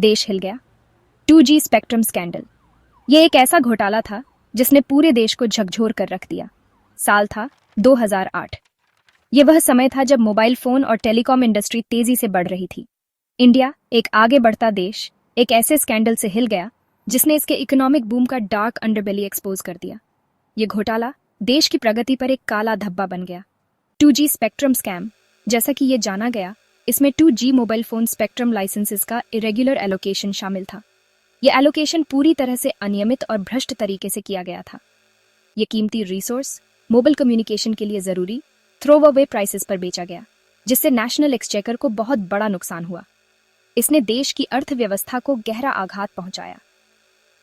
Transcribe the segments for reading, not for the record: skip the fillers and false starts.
देश हिल गया। 2G spectrum scandal. ये एक ऐसा घोटाला था जिसने पूरे देश को झकझोर कर रख दिया। साल था 2008। ये वह समय था जब मोबाइल फोन और टेलीकॉम इंडस्ट्री तेजी से बढ़ रही थी। इंडिया, एक आगे बढ़ता देश, एक ऐसे स्कैंडल से हिल गया जिसने इसके इकोनॉमिक बूम का डार्क अंडरबेली एक्सपोज कर दिया। ये घोटाला देश की प्रगति पर एक काला धब्बा बन गया। 2G spectrum scam. जैसा कि ये जाना गया, इसमें 2G mobile phone spectrum licences का इरेगुलर एलोकेशन शामिल था। यह एलोकेशन पूरी तरह से अनियमित और भ्रष्ट तरीके से किया गया था। ये कीमती रिसोर्स मोबाइल कम्युनिकेशन के लिए जरूरी थ्रो अवे प्राइसेस पर बेचा गया, जिससे नेशनल एक्सचेकर को बहुत बड़ा नुकसान हुआ। इसने देश की अर्थव्यवस्था को गहरा आघात पहुंचाया।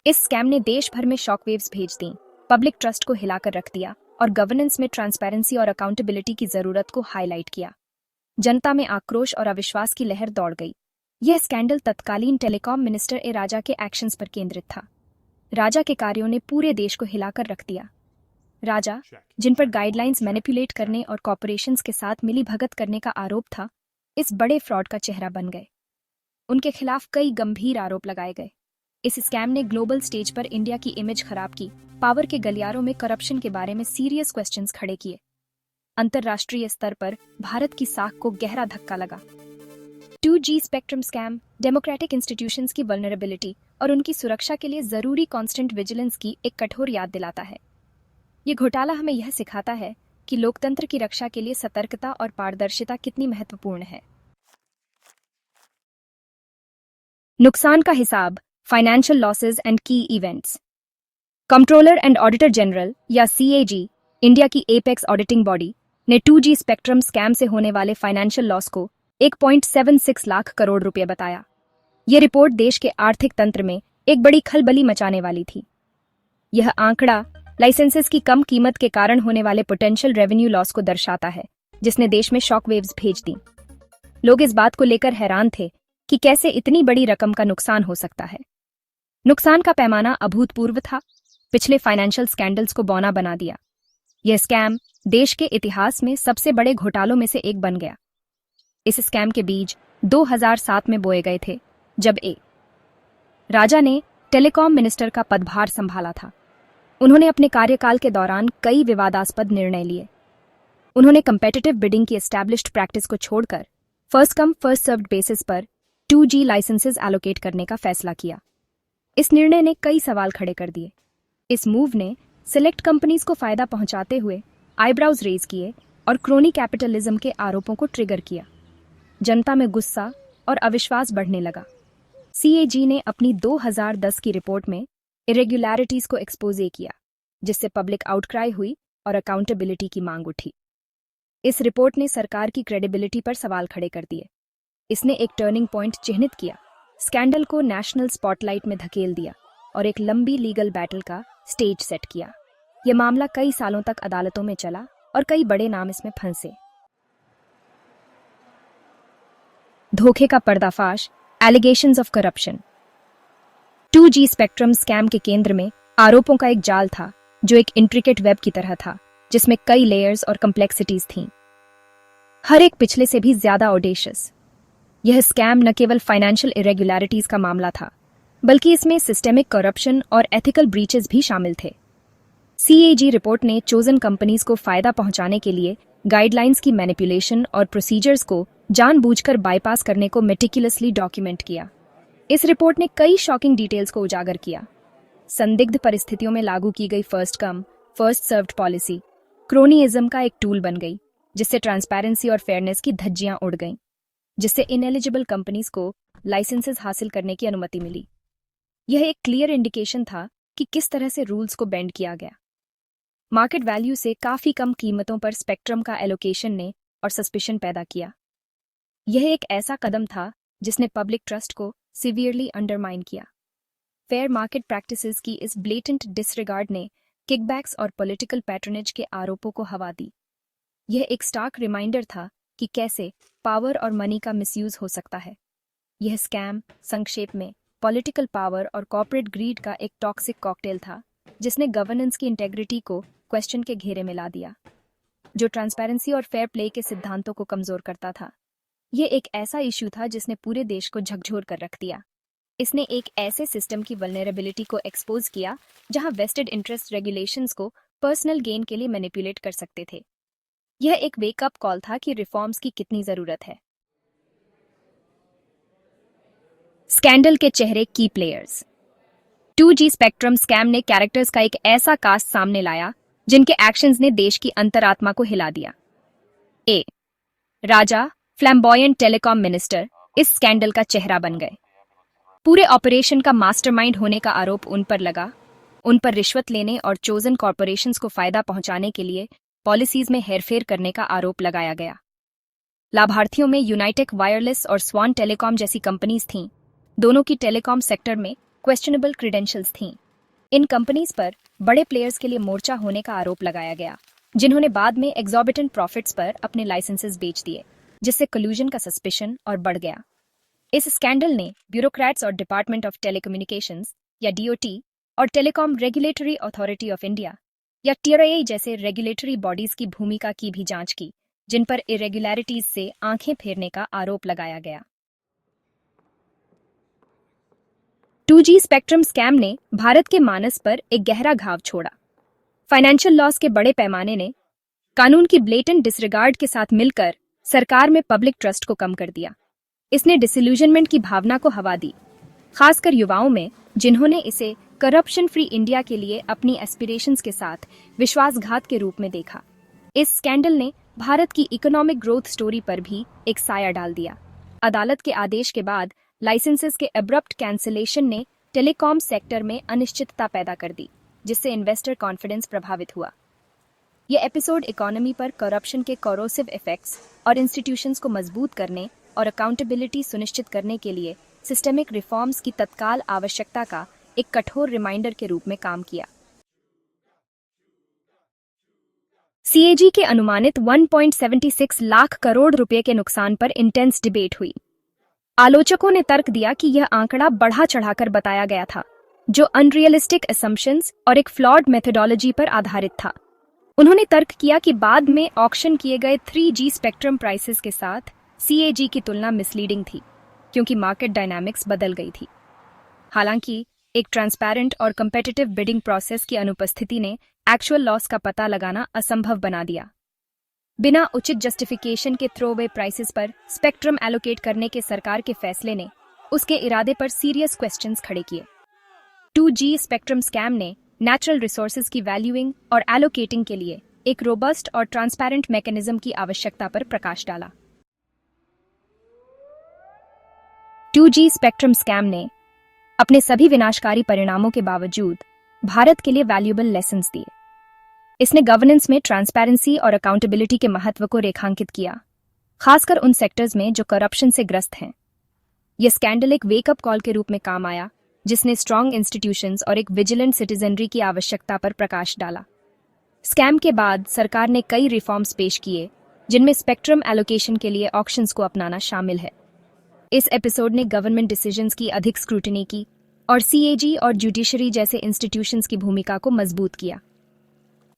इस स्कैम ने देश भर में शॉकवेव्स भेज दी, पब्लिक ट्रस्ट को हिलाकर रख दिया और गवर्नेंस में ट्रांसपेरेंसी और अकाउंटेबिलिटी की जरूरत को हाईलाइट किया। जनता में आक्रोश और अविश्वास की लहर दौड़ गई। यह स्कैंडल तत्कालीन टेलीकॉम मिनिस्टर ए राजा के एक्शंस पर केंद्रित था। राजा के कार्यों ने पूरे देश को हिलाकर रख दिया। राजा, जिन पर गाइडलाइंस मैनिपुलेट करने और कॉर्पोरेशंस के साथ मिली भगत करने का आरोप था, इस बड़े फ्रॉड का चेहरा बन गए। उनके खिलाफ कई गंभीर आरोप लगाए गए। इस स्कैम ने ग्लोबल स्टेज पर इंडिया की इमेज खराब की, पावर के गलियारों में करप्शन के बारे में सीरियस क्वेश्चंस खड़े किए। अंतर्राष्ट्रीय स्तर पर भारत की साख को गहरा धक्का लगा। 2G spectrum scam democratic institutions की वल्नरेबिलिटी और उनकी सुरक्षा के लिए जरूरी कांस्टेंट विजिलेंस की एक कठोर याद दिलाता है। ये घोटाला हमें यह सिखाता है कि लोकतंत्र की रक्षा के लिए सतर्कता और पारदर्शिता कितनी महत्वपूर्ण है। नुकसान का हिसाब, फाइनेंशियल लॉसेस एंड की events. Controller and auditor general या CAG, इंडिया की एपेक्स ऑडिटिंग बॉडी, ने 2G स्पेक्ट्रम स्कैम से होने वाले फाइनेंशियल लॉस को 1.76 लाख करोड़ रुपए बताया। यह रिपोर्ट देश के आर्थिक तंत्र में एक बड़ी खलबली मचाने वाली थी। यह आंकड़ा लाइसेंसेस की कम कीमत के कारण होने वाले पोटेंशियल रेवेन्यू लॉस को दर्शाता है, जिसने देश में शॉकवेव्स भेज दी। लोग इस बात को लेकर हैरान थे कि कैसे इतनी बड़ी रकम का नुकसान हो सकता है। नुकसान का पैमाना अभूतपूर्व था, पिछले फाइनेंशियल स्कैंडल्स को बौना बना दिया। यह स्कैम देश के इतिहास में सबसे बड़े घोटालों में से एक बन गया। इस स्कैम के बीज 2007 में बोए गए थे, जब ए राजा ने टेलीकॉम मिनिस्टर का पदभार संभाला था। उन्होंने अपने कार्यकाल के दौरान कई विवादास्पद निर्णय लिए। उन्होंने कंपेटिटिव बिडिंग की एस्टैब्लिश्ड प्रैक्टिस को छोड़कर first come first served basis पर 2G लाइसेंसेस एलोकेट करने का फैसला किया। इस निर्णय ने कई सवाल खड़े कर दिए। इस मूव ने सिलेक्ट कंपनीज को फायदा पहुंचाते हुए आईब्राउज रेज किए और क्रोनी कैपिटलिज्म के आरोपों को ट्रिगर किया। जनता में गुस्सा और अविश्वास बढ़ने लगा। CAG ने अपनी 2010 की रिपोर्ट में इरेगुलैरिटीज को एक्सपोजे किया, जिससे पब्लिक आउटक्राई हुई और अकाउंटेबिलिटी की मांग उठी। इस रिपोर्ट ने सरकार की क्रेडिबिलिटी पर सवाल खड़े कर दिए। इसने एक टर्निंग पॉइंट चिह्नित किया, स्कैंडल को नेशनल स्पॉटलाइट में धकेल दिया और एक लंबी लीगल बैटल का स्टेज सेट किया। यह मामला कई सालों तक अदालतों में चला और कई बड़े नाम इसमें फंसे। धोखे का पर्दाफाश, allegations of corruption. 2G spectrum scam के केंद्र में आरोपों का एक जाल था, जो एक इंट्रिकेट वेब की तरह था, जिसमें कई लेयर्स और कम्प्लेक्सिटीज थीं, हर एक पिछले से भी ज्यादा ऑडेशियस। यह स्कैम न केवल फाइनेंशियल इरेगुलैरिटीज का मामला था, बल्कि इसमें सिस्टेमिक करप्शन और एथिकल ब्रीचेस भी शामिल थे। CAG रिपोर्ट ने चोजन कंपनीज को फायदा पहुंचाने के लिए गाइडलाइंस की मैनिपुलेशन और प्रोसीजर्स को जानबूझकर बाईपास करने को मेटिकुलसली डॉक्यूमेंट किया। इस रिपोर्ट ने कई शॉकिंग डिटेल्स को उजागर किया। संदिग्ध परिस्थितियों में लागू की गई first come first served policy cronyism का एक टूल बन गई, जिससे ट्रांसपेरेंसी और फेयरनेस की धज्जियां उड़ गईं, जिससे इनएलिजिबल कंपनीज को लाइसेंसेस हासिल करने की अनुमति मिली। यह एक क्लियर इंडिकेशन था कि किस तरह से रूल्स को बेंड किया गया। मार्केट वैल्यू से काफी कम कीमतों पर स्पेक्ट्रम का एलोकेशन ने और सस्पिशन पैदा किया। यह एक ऐसा कदम था जिसने पब्लिक ट्रस्ट को सीवियरली अंडरमाइन किया। फेयर मार्केट प्रैक्टिसेस की इस ब्लेटेंट डिसरिगार्ड ने किकबैक्स और पॉलिटिकल पैट्रनेज के आरोपों को हवा दी। यह एक स्टार्क रिमाइंडर था कि कैसे पावर और मनी का मिसयूज हो सकता है। यह स्कैम संक्षेप में पॉलिटिकल पावर और कॉर्पोरेट ग्रीड का एक टॉक्सिक कॉकटेल था, जिसने गवर्नेंस की इंटेग्रिटी को क्वेश्चन के घेरे में ला दिया, जो ट्रांसपेरेंसी और फेयर प्ले के सिद्धांतों को कमजोर करता था। यह एक ऐसा इश्यू था जिसने पूरे देश को झकझोर कर रख दिया। इसने एक ऐसे सिस्टम की वल्नरेबिलिटी को एक्सपोज किया जहां वेस्टेड इंटरेस्ट रेगुलेशंस को पर्सनल गेन के लिए मैनिपुलेट कर सकते थे। यह एक वेकअप कॉल था कि रिफॉर्म्स की कितनी जरूरत है। स्कैंडल के चेहरे की प्लेयर्स। 2G स्पेक्ट्रम स्कैम ने कैरेक्टर्स का एक ऐसा कास्ट सामने लाया जिनके एक्शंस ने देश की अंतरात्मा को हिला दिया। ए राजा, फ्लैम्बॉयंट टेलीकॉम मिनिस्टर, इस स्कैंडल का चेहरा बन गए। पूरे ऑपरेशन का मास्टरमाइंड होने का आरोप उन पर लगा। उन पर रिश्वत लेने और चोजन कॉरपोरेशंस को फायदा पहुंचाने के लिए पॉलिसीज में हेरफेर करने का आरोप लगाया गया। लाभार्थियों में यूनाइटेक वायरलेस और स्वान टेलीकॉम जैसी कंपनीज थीं। दोनों की टेलीकॉम सेक्टर में क्वेश्चनेबल क्रीडेंशियल्स थीं। इन कंपनीज पर बड़े प्लेयर्स के लिए मोर्चा होने का आरोप लगाया गया, जिन्होंने बाद में एग्जॉर्बिटेंट प्रॉफिट्स पर अपने लाइसेंसेस बेच दिए, जिससे कलूजन का सस्पिशन और बढ़ गया। इस स्कैंडल ने ब्यूरोक्रेट्स और डिपार्टमेंट ऑफ टेलीकम्युनिकेशंस या डीओटी और telecom regulatory authority of India या टीआरआई जैसे रेगुलेटरी बॉडीज की भूमिका की भी जांच की, जिन पर इरेगुलरिटीज से आंखें फेरने का आरोप लगाया गया। 2G स्पेक्ट्रम स्कैम ने भारत के मानस पर एक गहरा घाव छोड़ा। फाइनेंशियल लॉस के बड़े पैमाने ने कानून की ब्लेटेंट डिसरिगार्ड के साथ मिलकर सरकार में पब्लिक ट्रस्ट को कम कर दिया। इसने डिसइल्यूजनमेंट की भावना को हवा दी, खासकर युवाओं में, जिन्होंने इसे करप्शन फ्री इंडिया के लिए अपनी एस्पिरेशंस के साथ विश्वासघात के रूप में देखा। इस स्कैंडल ने भारत की इकोनॉमिक ग्रोथ स्टोरी पर भी एक साया डाल दिया। अदालत के आदेश के बाद लाइसेंसेस के एब्रप्ट कैंसिलेशन ने टेलीकॉम सेक्टर में अनिश्चितता पैदा कर दी, जिससे इन्वेस्टर कॉन्फिडेंस प्रभावित हुआ। यह एपिसोड इकोनॉमी पर करप्शन के कोरोसिव इफेक्ट्स और इंस्टीट्यूशंस को मजबूत करने और अकाउंटेबिलिटी सुनिश्चित करने के लिए सिस्टेमिक रिफॉर्म्स की तत्काल आवश्यकता का एक कठोर रिमाइंडर के रूप में काम किया। सीएजी के अनुमानित 1.76 लाख करोड़ रुपए के नुकसान पर इंटेंस डिबेट हुई। आलोचकों ने तर्क दिया कि यह आंकड़ा बढ़ा चढ़ाकर बताया गया था, जो अनरियलिस्टिक असम्पशंस और एक फ्लॉड मेथोडोलॉजी पर आधारित था। उन्होंने तर्क किया कि बाद में ऑक्शन किए गए 3G स्पेक्ट्रम प्राइसेस के साथ सीएजी की तुलना मिसलीडिंग थी, क्योंकि मार्केट डायनामिक्स बदल गई थी। हालांकि एक ट्रांसपेरेंट और कंपेटिटिव बिडिंग प्रोसेस की अनुपस्थिति ने एक्चुअल लॉस का पता लगाना असंभव बना दिया। बिना उचित जस्टिफिकेशन के थ्रोवे प्राइसेस पर स्पेक्ट्रम एलोकेट करने के सरकार के फैसले ने उसके इरादे पर सीरियस क्वेश्चंस खड़े किए। 2G स्पेक्ट्रम स्कैम ने नेचुरल रिसोर्सेज की वैल्यूइंग और एलोकेटिंग के लिए एक रोबस्ट और ट्रांसपेरेंट मैकेनिज्म की आवश्यकता पर प्रकाश डाला। 2G स्पेक्ट्रम स्कैम ने अपने सभी विनाशकारी परिणामों के बावजूद भारत के लिए वैल्यूएबल लेसन्स दिए। इसने गवर्नेंस में ट्रांसपेरेंसी और अकाउंटेबिलिटी के महत्व को रेखांकित किया, खासकर उन सेक्टर्स में जो करप्शन से ग्रस्त हैं। यह स्कैंडल एक वेकअप कॉल के रूप में काम आया, जिसने स्ट्रांग इंस्टीट्यूशंस और एक विजिलेंट सिटीजनरी की आवश्यकता पर प्रकाश डाला। स्कैम के बाद सरकार ने कई रिफॉर्म्स पेश किए, जिनमें स्पेक्ट्रम एलोकेशन के लिए ऑक्शंस को अपनाना शामिल है। इस एपिसोड ने गवर्नमेंट डिसीजंस की अधिक स्क्रूटनी की और सीएजी और जुडिशरी जैसे इंस्टीट्यूशंस की भूमिका को मजबूत किया।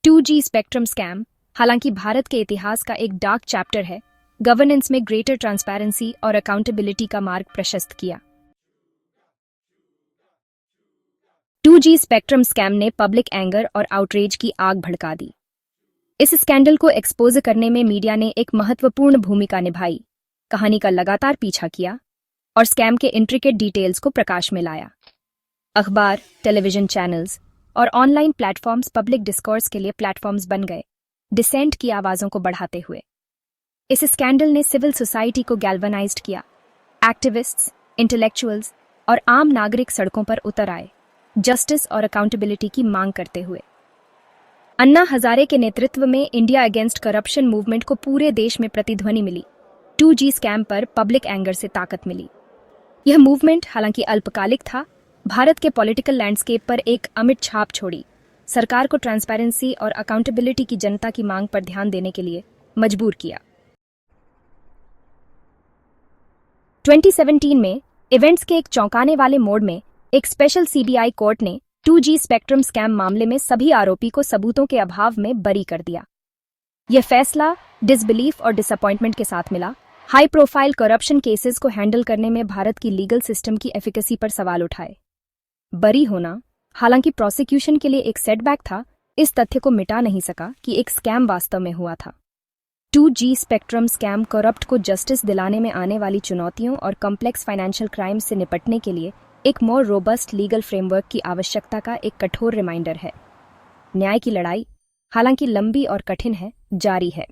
2G स्पेक्ट्रम स्कैम, हालांकि भारत के इतिहास का एक डार्क चैप्टर है, गवर्नेंस में ग्रेटर ट्रांसपेरेंसी और अकाउंटेबिलिटी का मार्ग प्रशस्त किया। 2G स्पेक्ट्रम स्कैम ने पब्लिक एंगर और आउटरेज की आग भड़का दी। इस स्कैंडल को एक्सपोज करने में मीडिया ने एक महत्वपूर्ण भूमिका निभाई, कहानी का लगातार पीछा किया और स्कैम के इंट्रिकेट डिटेल्स को प्रकाश में लाया। अखबार, टेलीविजन चैनल्स और ऑनलाइन प्लेटफॉर्म्स पब्लिक डिस्कोर्स के लिए प्लेटफॉर्म्स बन गए, डिसेंट की आवाजों को बढ़ाते हुए। इस स्कैंडल ने सिविल सोसाइटी को गैल्वनाइज्ड किया। एक्टिविस्ट्स, इंटेलेक्चुअल्स और आम नागरिक सड़कों पर उतर आए, जस्टिस और अकाउंटेबिलिटी की मांग करते हुए। अन्ना हजारे के नेतृत्व में इंडिया अगेंस्ट करप्शन मूवमेंट को पूरे देश में प्रतिध्वनि मिली। 2G स्कैम पर पब्लिक एंगर से ताकत मिली। यह मूवमेंट हालांकि अल्पकालिक था, भारत के पॉलिटिकल लैंडस्केप पर एक अमिट छाप छोड़ी, सरकार को ट्रांसपेरेंसी और अकाउंटेबिलिटी की जनता की मांग पर ध्यान देने के लिए मजबूर किया। 2017 में इवेंट्स के एक चौंकाने वाले मोड़ में एक स्पेशल सीबीआई कोर्ट ने 2G स्पेक्ट्रम स्कैम मामले में सभी आरोपी को सबूतों के अभाव में बरी कर दिया। यह फैसला डिसबिलीफ और डिसअपॉइंटमेंट के साथ मिला, हाई प्रोफाइल करप्शन केसेस को हैंडल करने में भारत की लीगल सिस्टम की एफिकेसी पर सवाल उठाए। बरी होना, हालांकि प्रोसिक्यूशन के लिए एक सेटबैक था, इस तथ्य को मिटा नहीं सका कि एक स्कैम वास्तव में हुआ था। 2G स्पेक्ट्रम स्कैम करप्ट को जस्टिस दिलाने में आने वाली चुनौतियों और कॉम्प्लेक्स फाइनेंशियल क्राइम्स से निपटने के लिए एक मोर रोबस्ट लीगल फ्रेमवर्क की आवश्यकता का एक कठोर रिमाइंडर है। न्याय की लड़ाई, हालांकि लंबी और कठिन है, जारी है।